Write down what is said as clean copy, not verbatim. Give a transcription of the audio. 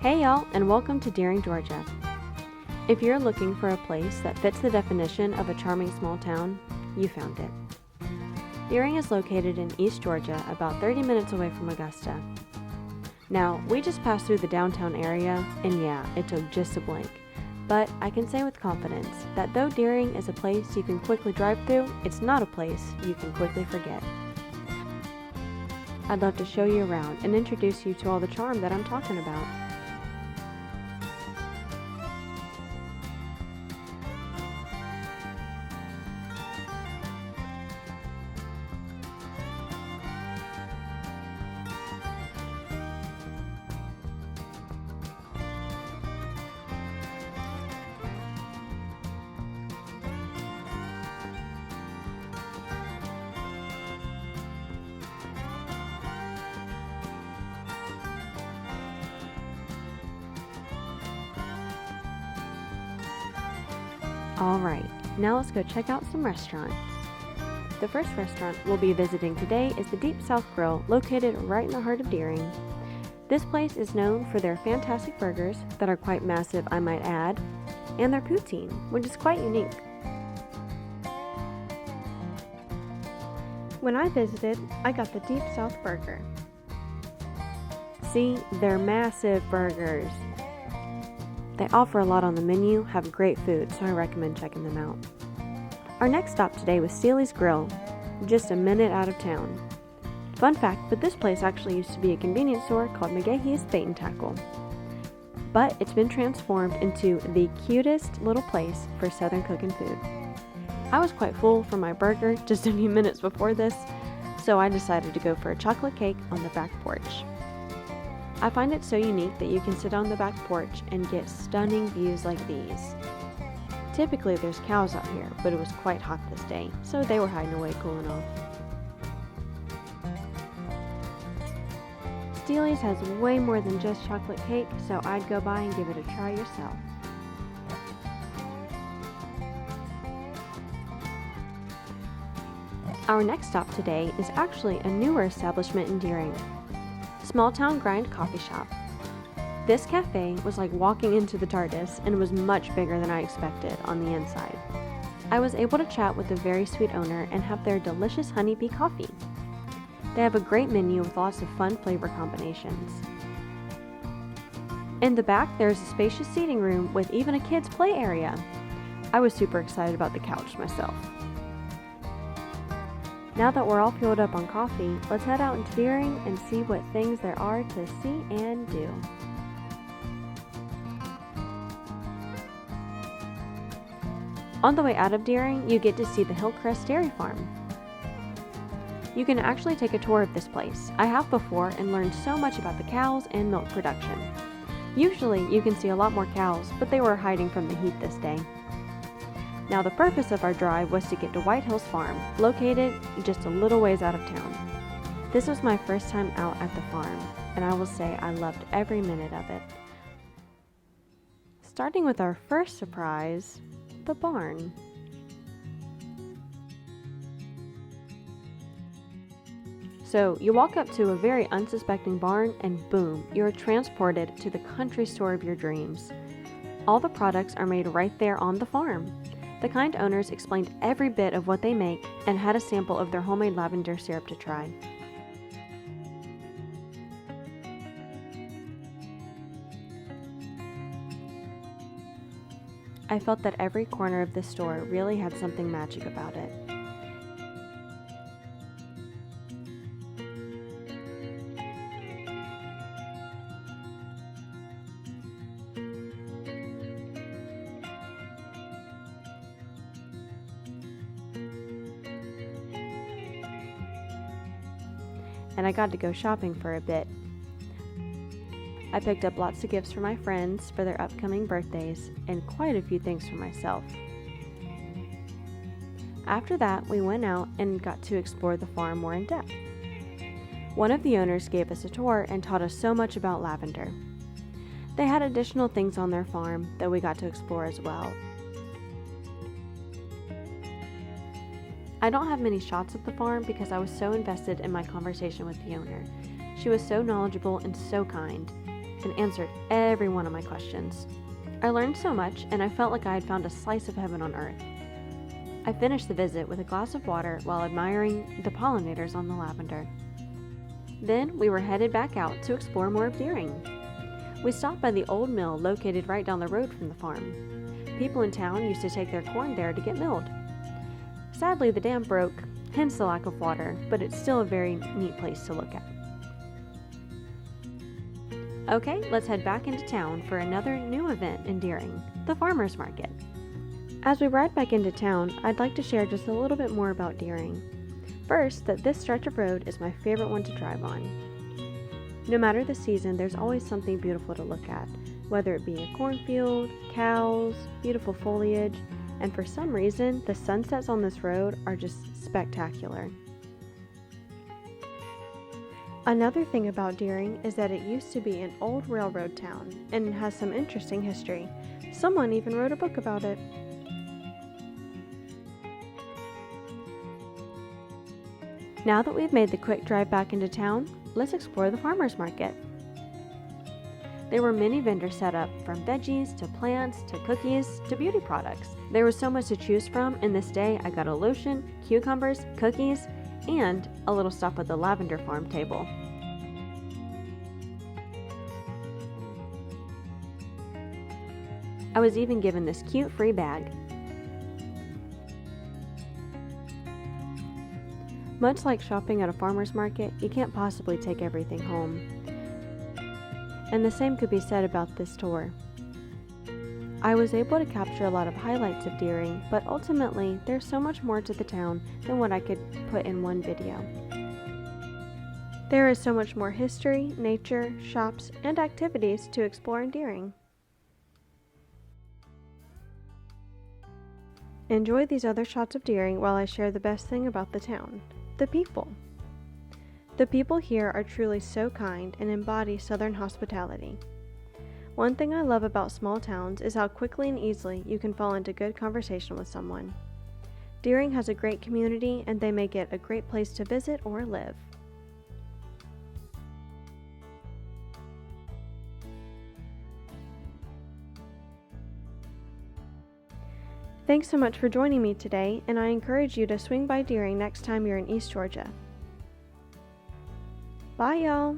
Hey y'all, and welcome to Deering, Georgia. If you're looking for a place that fits the definition of a charming small town, you found it. Deering is located in East Georgia, about 30 minutes away from Augusta. Now, we just passed through the downtown area, and yeah, it took just a blink. But I can say with confidence that though Deering is a place you can quickly drive through, it's not a place you can quickly forget. I'd love to show you around and introduce you to all the charm that I'm talking about. Alright, now let's go check out some restaurants. The first restaurant we'll be visiting today is the Deep South Grill, located right in the heart of Deering. This place is known for their fantastic burgers that are quite massive, I might add, and their poutine, which is quite unique. When I visited, I got the Deep South Burger. See, they're massive burgers. They offer a lot on the menu, have great food, so I recommend checking them out. Our next stop today was Steeley's Grill, just a minute out of town. Fun fact, but this place actually used to be a convenience store called McDuffie's Bait and Tackle. But it's been transformed into the cutest little place for southern cooking food. I was quite full from my burger just a few minutes before this, so I decided to go for a chocolate cake on the back porch. I find it so unique that you can sit on the back porch and get stunning views like these. Typically there's cows out here, but it was quite hot this day, so they were hiding away cooling off. Steeley's has way more than just chocolate cake, so I'd go by and give it a try yourself. Our next stop today is actually a newer establishment in Deering. Small Town Grind Coffee Shop. This cafe was like walking into the TARDIS and was much bigger than I expected on the inside. I was able to chat with the very sweet owner and have their delicious honeybee coffee. They have a great menu with lots of fun flavor combinations. In the back, there is a spacious seating room with even a kids' play area. I was super excited about the couch myself. Now that we're all fueled up on coffee, let's head out into Deering and see what things there are to see and do. On the way out of Deering, you get to see the Hillcrest Dairy Farm. You can actually take a tour of this place. I have before and learned so much about the cows and milk production. Usually you can see a lot more cows, but they were hiding from the heat this day. Now the purpose of our drive was to get to White Hills Farm, located just a little ways out of town. This was my first time out at the farm, and I will say I loved every minute of it. Starting with our first surprise, the barn. So you walk up to a very unsuspecting barn and boom, you're transported to the country store of your dreams. All the products are made right there on the farm. The kind owners explained every bit of what they make and had a sample of their homemade lavender syrup to try. I felt that every corner of this store really had something magic about it. And I got to go shopping for a bit. I picked up lots of gifts for my friends for their upcoming birthdays and quite a few things for myself. After that, we went out and got to explore the farm more in depth. One of the owners gave us a tour and taught us so much about lavender. They had additional things on their farm that we got to explore as well. I don't have many shots of the farm because I was so invested in my conversation with the owner. She was so knowledgeable and so kind. and answered every one of my questions. I learned so much, and I felt like I had found a slice of heaven on earth. I finished the visit with a glass of water while admiring the pollinators on the lavender. Then we were headed back out to explore more of Deering. We stopped by the old mill located right down the road from the farm. People in town used to take their corn there to get milled. Sadly, the dam broke, hence the lack of water, but it's still a very neat place to look at. Okay, let's head back into town for another new event in Deering, the Farmers Market. As we ride back into town, I'd like to share just a little bit more about Deering. First, that this stretch of road is my favorite one to drive on. No matter the season, there's always something beautiful to look at, whether it be a cornfield, cows, beautiful foliage, and for some reason, the sunsets on this road are just spectacular. Another thing about Deering is that it used to be an old railroad town and has some interesting history. Someone even wrote a book about it. Now that we've made the quick drive back into town, let's explore the farmers market. There were many vendors set up, from veggies to plants to cookies to beauty products. There was so much to choose from, and this day I got a lotion, cucumbers, cookies, and a little stop at the lavender farm table. I was even given this cute free bag. Much like shopping at a farmer's market, you can't possibly take everything home. And the same could be said about this tour. I was able to capture a lot of highlights of Deering, but ultimately, there's so much more to the town than what I could put in one video. There is so much more history, nature, shops, and activities to explore in Deering. Enjoy these other shots of Deering while I share the best thing about the town, the people. The people here are truly so kind and embody Southern hospitality. One thing I love about small towns is how quickly and easily you can fall into good conversation with someone. Deering has a great community, and they make it a great place to visit or live. Thanks so much for joining me today, and I encourage you to swing by Deering next time you're in East Georgia. Bye, y'all!